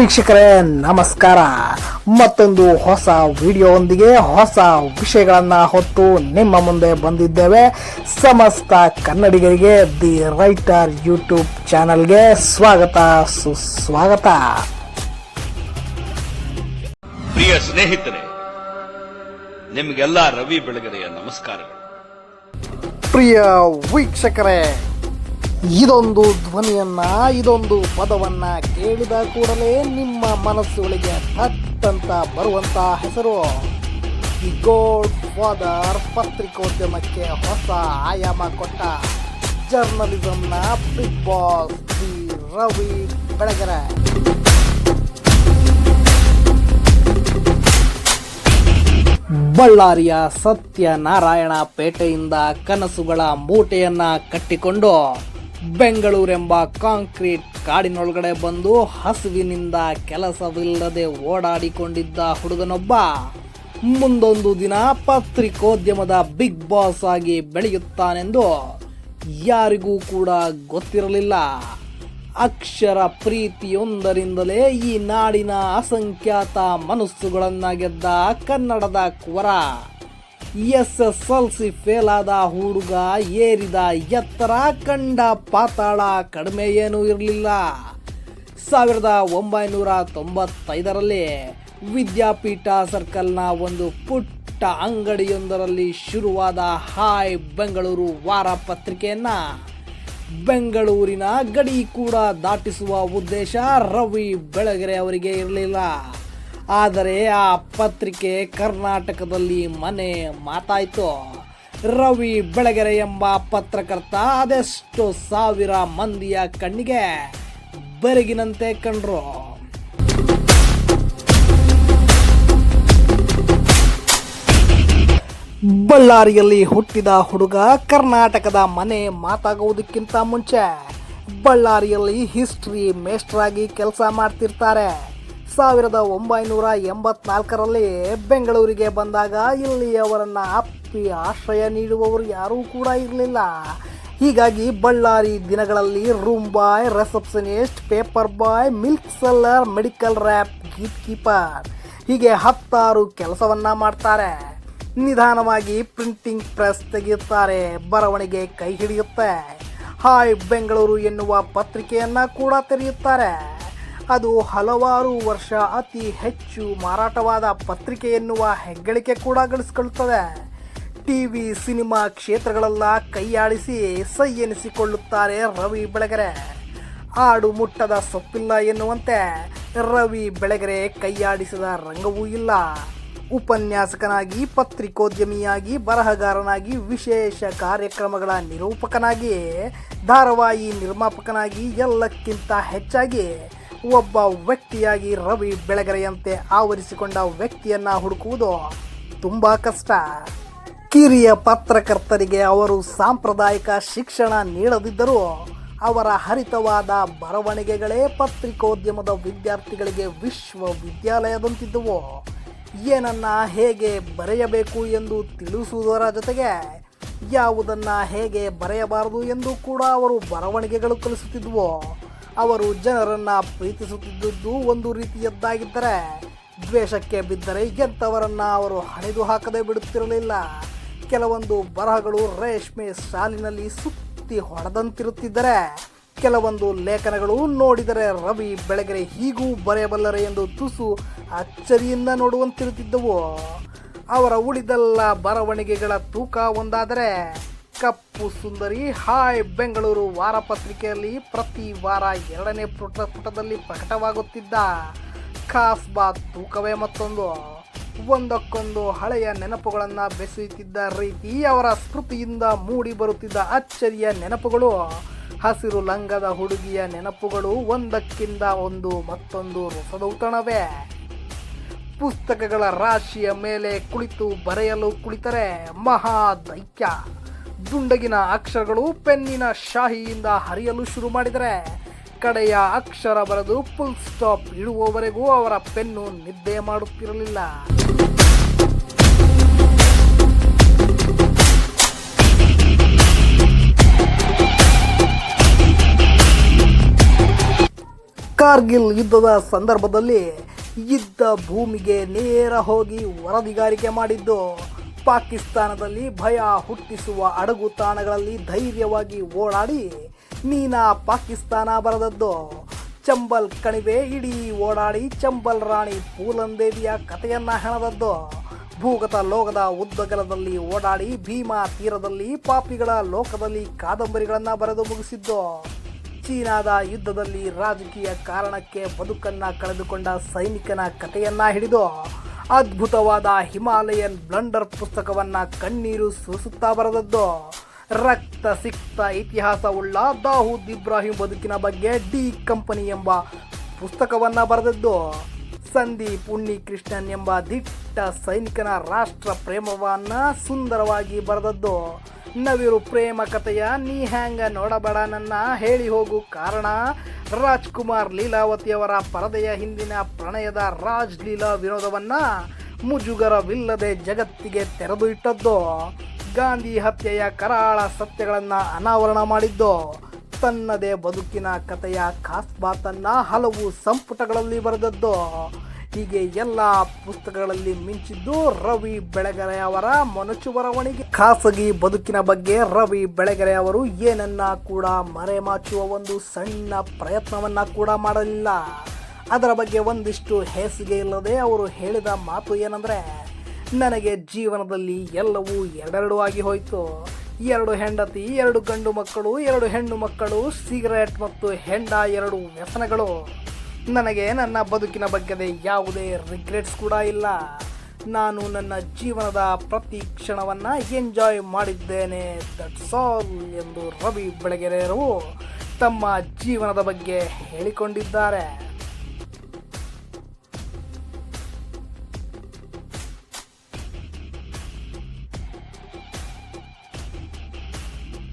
ವೀಕ್ಷಕರೇ ನಮಸ್ಕಾರ. ಮತ್ತೊಂದು ಹೊಸ ವಿಡಿಯೋದೊಂದಿಗೆ ಹೊಸ ವಿಷಯಗಳನ್ನು ಹೊತ್ತು ನಿಮ್ಮ ಮುಂದೆ ಬಂದಿದ್ದೇವೆ. ಸಮಸ್ತ ಕನ್ನಡಿಗರಿಗೆ ದಿ ರೈಟರ್ ಯೂಟ್ಯೂಬ್ ಚಾನಲ್ಗೆ ಸ್ವಾಗತ ಸುಸ್ವಾಗತ. ಪ್ರಿಯ ಸ್ನೇಹಿತರೆ, ನಿಮಗೆಲ್ಲ ರವಿ ಬೆಳಗೆರೆಯ ನಮಸ್ಕಾರಗಳು. ಪ್ರಿಯ ವೀಕ್ಷಕರೇ, ಇದೊಂದು ಧ್ವನಿಯನ್ನ, ಇದೊಂದು ಪದವನ್ನ ಕೇಳಿದ ಕೂಡಲೇ ನಿಮ್ಮ ಮನಸ್ಸುಗಳಿಗೆ ಥಟ್ಟಂತ ಬರುವಂತ ಹೆಸರು ದಿ ಗೋಡ್ ಫಾದರ್. ಪತ್ರಿಕೋದ್ಯಮಕ್ಕೆ ಹೊಸ ಆಯಾಮ ಕೊಟ್ಟ ಜರ್ನಲಿಸಂನ big boss the Ravi Belagere. ಬಳ್ಳಾರಿಯ ಸತ್ಯನಾರಾಯಣ ಪೇಟೆಯಿಂದ ಕನಸುಗಳ ಮೂಟೆಯನ್ನ ಕಟ್ಟಿಕೊಂಡು ಬೆಂಗಳೂರೆಂಬ ಕಾಂಕ್ರೀಟ್ ಕಾಡಿನೊಳಗಡೆ ಬಂದು ಹಸುವಿನಿಂದ ಕೆಲಸವಿಲ್ಲದೆ ಓಡಾಡಿಕೊಂಡಿದ್ದ ಹುಡುಗನೊಬ್ಬ ಮುಂದೊಂದು ದಿನ ಪತ್ರಿಕೋದ್ಯಮದ ಬಿಗ್ ಬಾಸ್ ಆಗಿ ಬೆಳೆಯುತ್ತಾನೆಂದು ಯಾರಿಗೂ ಕೂಡ ಗೊತ್ತಿರಲಿಲ್ಲ. ಅಕ್ಷರ ಪ್ರೀತಿಯೊಂದರಿಂದಲೇ ಈ ನಾಡಿನ ಅಸಂಖ್ಯಾತ ಮನಸ್ಸುಗಳನ್ನ ಗೆದ್ದ ಕನ್ನಡದ ಕುವರ. SSLC ಫೇಲ್ ಆದ ಹುಡುಗ ಏರಿದ ಎತ್ತರ ಕಂಡ ಪಾತಾಳ ಕಡಿಮೆ ಏನೂ ಇರಲಿಲ್ಲ. 1995ರಲ್ಲಿ ವಿದ್ಯಾಪೀಠ ಸರ್ಕಲ್ನ ಒಂದು ಪುಟ್ಟ ಅಂಗಡಿಯೊಂದರಲ್ಲಿ ಶುರುವಾದ ಹಾಯ್ ಬೆಂಗಳೂರು ವಾರ ಪತ್ರಿಕೆಯನ್ನ ಬೆಂಗಳೂರಿನ ಗಡಿ ಕೂಡ ದಾಟಿಸುವ ಉದ್ದೇಶ ರವಿ ಬೆಳಗೆರೆ ಅವರಿಗೆ ಇರಲಿಲ್ಲ. ಆದರೆ ಆ ಪತ್ರಿಕೆ ಕರ್ನಾಟಕದಲ್ಲಿ ಮನೆ ಮಾತಾಯಿತು. ರವಿ ಬೆಳಗೆರೆ ಎಂಬ ಪತ್ರಕರ್ತ ಅದೆಷ್ಟು ಸಾವಿರ ಮಂದಿಯ ಕಣ್ಣಿಗೆ ಬೆರಗಿನಂತೆ ಕಂಡ್ರು. ಬಳ್ಳಾರಿಯಲ್ಲಿ ಹುಟ್ಟಿದ ಹುಡುಗ ಕರ್ನಾಟಕದ ಮನೆ ಮಾತಾಗುವುದಕ್ಕಿಂತ ಮುಂಚೆ ಬಳ್ಳಾರಿಯಲ್ಲಿ ಹಿಸ್ಟ್ರಿ ಮೇಸ್ಟ್ರಾಗಿ ಕೆಲಸ ಮಾಡ್ತಿರ್ತಾರೆ. 1984ರಲ್ಲಿ ಬೆಂಗಳೂರಿಗೆ ಬಂದಾಗ ಇಲ್ಲಿ ಅವರನ್ನು ಅಪ್ಪಿ ಆಶ್ರಯ ನೀಡುವವರು ಯಾರೂ ಕೂಡ ಇರಲಿಲ್ಲ. ಹೀಗಾಗಿ ಬಳ್ಳಾರಿ ದಿನಗಳಲ್ಲಿ room boy, receptionist, paper boy, milk seller, medical rep, gate keeper ಹೀಗೆ 10 ಕೆಲಸವನ್ನ ಮಾಡ್ತಾರೆ. ನಿಧಾನವಾಗಿ ಪ್ರಿಂಟಿಂಗ್ ಪ್ರೆಸ್ ತೆಗೆಯುತ್ತಾರೆ. ಬರವಣಿಗೆ ಕೈ ಹಿಡಿಯುತ್ತೆ. ಹಾಯ್ ಬೆಂಗಳೂರು ಎನ್ನುವ ಪತ್ರಿಕೆಯನ್ನು ಕೂಡ ತೆರೆಯುತ್ತಾರೆ. ಅದು ಹಲವಾರು ವರ್ಷ ಅತಿ ಹೆಚ್ಚು ಮಾರಾಟವಾದ ಪತ್ರಿಕೆ ಎನ್ನುವ ಹೆಗ್ಗಳಿಕೆ ಕೂಡ ಗಳಿಸಿಕೊಳ್ಳುತ್ತದೆ. ಟಿವಿ, ಸಿನಿಮಾ ಕ್ಷೇತ್ರಗಳೆಲ್ಲ ಕೈಯಾಡಿಸಿ ಸೈ ಎನಿಸಿಕೊಳ್ಳುತ್ತಾರೆ ರವಿ ಬೆಳಗೆರೆ. ಆಡು ಮುಟ್ಟದ ಸೊಪ್ಪಿಲ್ಲ ಎನ್ನುವಂತೆ ರವಿ ಬೆಳಗೆರೆ ಕೈಯಾಡಿಸಿದ ರಂಗವೂ ಇಲ್ಲ. ಉಪನ್ಯಾಸಕನಾಗಿ, ಪತ್ರಿಕೋದ್ಯಮಿಯಾಗಿ, ಬರಹಗಾರನಾಗಿ, ವಿಶೇಷ ಕಾರ್ಯಕ್ರಮಗಳ ನಿರೂಪಕನಾಗಿ, ಧಾರಾವಾಹಿ ನಿರ್ಮಾಪಕನಾಗಿ, ಎಲ್ಲಕ್ಕಿಂತ ಹೆಚ್ಚಾಗಿ ಒಬ್ಬ ವ್ಯಕ್ತಿಯಾಗಿ ರವಿ ಬೆಳಗೆರೆಯಂತೆ ಆವರಿಸಿಕೊಂಡ ವ್ಯಕ್ತಿಯನ್ನ ಹುಡುಕುವುದು ತುಂಬಾ ಕಷ್ಟ. ಕಿರಿಯ ಪತ್ರಕರ್ತರಿಗೆ ಅವರು ಸಾಂಪ್ರದಾಯಿಕ ಶಿಕ್ಷಣ ನೀಡದಿದ್ದರೂ ಅವರ ಹರಿತವಾದ ಬರವಣಿಗೆಗಳೇ ಪತ್ರಿಕೋದ್ಯಮದ ವಿದ್ಯಾರ್ಥಿಗಳಿಗೆ ವಿಶ್ವವಿದ್ಯಾಲಯದಂತಿದ್ದವು. ಏನನ್ನ ಹೇಗೆ ಬರೆಯಬೇಕು ಎಂದು ತಿಳಿಸುವುದರ ಜೊತೆಗೆ ಯಾವುದನ್ನು ಹೇಗೆ ಬರೆಯಬಾರದು ಎಂದು ಕೂಡ ಅವರು ಬರವಣಿಗೆಗಳು ಕಲಿಸುತ್ತಿದ್ವು. ಅವರು ಜನರನ್ನು ಪ್ರೀತಿಸುತ್ತಿದ್ದುದು ಒಂದು ರೀತಿಯದ್ದಾಗಿದ್ದರೆ, ದ್ವೇಷಕ್ಕೆ ಬಿದ್ದರೆ ಎಂಥವರನ್ನು ಅವರು ಹಣಿದು ಹಾಕದೆ ಬಿಡುತ್ತಿರಲಿಲ್ಲ. ಕೆಲವೊಂದು ಬರಹಗಳು ರೇಷ್ಮೆ ಶಾಲಿನಲ್ಲಿ ಸುತ್ತಿ ಹೊಡೆದಂತಿರುತ್ತಿದ್ದರೆ, ಕೆಲವೊಂದು ಲೇಖನಗಳು ನೋಡಿದರೆ ರವಿ ಬೆಳಗೆರೆ ಹೀಗೂ ಬರೆಯಬಲ್ಲರೆ ಎಂದು ತುಸು ಅಚ್ಚರಿಯಿಂದ ನೋಡುವಂತಿರುತ್ತಿದ್ದವು. ಅವರ ಉಳಿದೆಲ್ಲ ಬರವಣಿಗೆಗಳ ತೂಕ ಒಂದಾದರೆ, ಕಪ್ಪು ಸುಂದರಿ ಹಾಯ್ ಬೆಂಗಳೂರು ವಾರಪತ್ರಿಕೆಯಲ್ಲಿ ಪ್ರತಿ ವಾರ 2ನೇ ಪುಟದಲ್ಲಿ ಪ್ರಕಟವಾಗುತ್ತಿದ್ದ ಖಾಸ್ಬಾ ತೂಕವೇ ಮತ್ತೊಂದು. ಒಂದಕ್ಕೊಂದು ಹಳೆಯ ನೆನಪುಗಳನ್ನು ಬೆಸೆಯುತ್ತಿದ್ದ ರೀತಿ, ಅವರ ಸ್ಮೃತಿಯಿಂದ ಮೂಡಿ ಬರುತ್ತಿದ್ದ ಅಚ್ಚರಿಯ ನೆನಪುಗಳು, ಹಸಿರು ಲಂಗದ ಹುಡುಗಿಯ ನೆನಪುಗಳು ಒಂದಕ್ಕಿಂತ ಒಂದು ಮತ್ತೊಂದು ರಸದೌತಣವೇ. ಪುಸ್ತಕಗಳ ರಾಶಿಯ ಮೇಲೆ ಕುಳಿತು ಬರೆಯಲು ಕುಳಿತರೆ ಮಹಾ ದೈತ್ಯ. ದುಂಡಗಿನ ಅಕ್ಷರಗಳು ಪೆನ್ನಿನ ಶಾಹಿಯಿಂದ ಹರಿಯಲು ಶುರು ಮಾಡಿದರೆ, ಕಡೆಯ ಅಕ್ಷರ ಬರೆದು ಫುಲ್ ಸ್ಟಾಪ್ ಇಡುವವರೆಗೂ ಅವರ ಪೆನ್ನು ನಿದ್ದೆ ಮಾಡುತ್ತಿರಲಿಲ್ಲ. ಕಾರ್ಗಿಲ್ ಯುದ್ಧದ ಸಂದರ್ಭದಲ್ಲಿ ಯುದ್ಧ ಭೂಮಿಗೆ ನೇರ ಹೋಗಿ ವರದಿಗಾರಿಕೆ ಮಾಡಿದ್ದು, ಪಾಕಿಸ್ತಾನದಲ್ಲಿ ಭಯ ಹುಟ್ಟಿಸುವ ಅಡಗುತಾಣಗಳಲ್ಲಿ ಧೈರ್ಯವಾಗಿ ಓಡಾಡಿ ನೀನಾ ಪಾಕಿಸ್ತಾನ ಬರೆದದ್ದು, ಚಂಬಲ್ ಕಣಿವೆ ಇಡೀ ಓಡಾಡಿ ಚಂಬಲ್ ರಾಣಿ ಪೂಲಂದೇವಿಯ ಕಥೆಯನ್ನ ಹೆಣದದ್ದು, ಭೂಗತ ಲೋಕದ ಉದ್ದಗಲದಲ್ಲಿ ಓಡಾಡಿ ಭೀಮಾ ತೀರದಲ್ಲಿ ಪಾಪಿಗಳ ಲೋಕದಲ್ಲಿ ಕಾದಂಬರಿಗಳನ್ನು ಬರೆದು ಮುಗಿಸಿದ್ದು, ಚೀನಾದ ಯುದ್ಧದಲ್ಲಿ ರಾಜಕೀಯ ಕಾರಣಕ್ಕೆ ಬದುಕನ್ನ ಕಳೆದುಕೊಂಡ ಸೈನಿಕನ ಕಥೆಯನ್ನ ಹಿಡಿದು ಅದ್ಭುತವಾದ ಹಿಮಾಲಯನ್ ಬ್ಲಂಡರ್ ಪುಸ್ತಕವನ್ನ ಕಣ್ಣೀರು ಸುರಿಸುತ್ತಾ ಬರೆದದ್ದು, ರಕ್ತ ಸಿಕ್ತ ಇತಿಹಾಸವುಳ್ಳ ದಾವೂದ್ ಇಬ್ರಾಹಿಂ ಬದುಕಿನ ಬಗ್ಗೆ ಡಿ ಕಂಪನಿ ಎಂಬ ಪುಸ್ತಕವನ್ನ ಬರೆದದ್ದು, ಸಂದೀಪ್ ಉನ್ನಿಕೃಷ್ಣನ್ ಎಂಬ ದಿಟ್ಟ ಸೈನಿಕನ ರಾಷ್ಟ್ರ ಪ್ರೇಮವನ್ನ ಸುಂದರವಾಗಿ ಬರೆದದ್ದು, ನವಿರು ಪ್ರೇಮ ಕಥೆಯ ನೀ ಹ್ಯಾಂಗ ನೋಡಬೇಡ ನನ್ನ ಹೇಳಿ ಹೋಗು ಕಾರಣ ರಾಜ್ಕುಮಾರ್ ಲೀಲಾವತಿಯವರ ಪರದೆಯ ಹಿಂದಿನ ಪ್ರಣಯದ ರಾಜ್ ಲೀಲಾ ವಿನೋದವನ್ನ ಮುಜುಗರವಿಲ್ಲದೆ ಜಗತ್ತಿಗೆ ತೆರೆದು ಇಟ್ಟದ್ದು, ಗಾಂಧಿ ಹತ್ಯೆಯ ಕರಾಳ ಸತ್ಯಗಳನ್ನು ಅನಾವರಣ ಮಾಡಿದ್ದು, ತನ್ನದೇ ಬದುಕಿನ ಕಥೆಯ ಖಾಸ್ಬಾತನ್ನ ಹಲವು ಸಂಪುಟಗಳಲ್ಲಿ ಬರೆದದ್ದು, ಹೀಗೆ ಎಲ್ಲ ಪುಸ್ತಕಗಳಲ್ಲಿ ಮಿಂಚಿದ್ದು ರವಿ ಬೆಳಗೆರೆ ಅವರ ಮೊನಚು ಬರವಣಿಗೆ. ಖಾಸಗಿ ಬದುಕಿನ ಬಗ್ಗೆ ರವಿ ಬೆಳಗೆರೆ ಅವರು ಏನನ್ನ ಕೂಡ ಮರೆಮಾಚುವ ಒಂದು ಸಣ್ಣ ಪ್ರಯತ್ನವನ್ನ ಕೂಡ ಮಾಡಲಿಲ್ಲ. ಅದರ ಬಗ್ಗೆ ಒಂದಿಷ್ಟು ಹೇಸಿಗೆ ಇಲ್ಲದೆ ಅವರು ಹೇಳಿದ ಮಾತು ಏನಂದ್ರೆ, ನನಗೆ ಜೀವನದಲ್ಲಿ ಎಲ್ಲವೂ ಎರಡೆರಡು ಆಗಿ ಹೋಯಿತು. 2 ಹೆಂಡತಿ, 2 ಗಂಡು ಮಕ್ಕಳು, 2 ಹೆಣ್ಣು ಮಕ್ಕಳು, ಸಿಗರೇಟ್ ಮತ್ತು ಹೆಂಡ 2 ವ್ಯಸನಗಳು. ನನಗೆ ನನ್ನ ಬದುಕಿನ ಬಗ್ಗೆ ಯಾವುದೇ ರಿಗ್ರೆಟ್ಸ್ ಕೂಡ ಇಲ್ಲ. ನಾನು ನನ್ನ ಜೀವನದ ಪ್ರತಿ ಕ್ಷಣವನ್ನು ಎಂಜಾಯ್ ಮಾಡಿದ್ದೇನೆ, ದಟ್ಸ್ ಆಲ್ ಎಂದು ರವಿ ಬೆಳಗೆರೆಯವರು ತಮ್ಮ ಜೀವನದ ಬಗ್ಗೆ ಹೇಳಿಕೊಂಡಿದ್ದಾರೆ.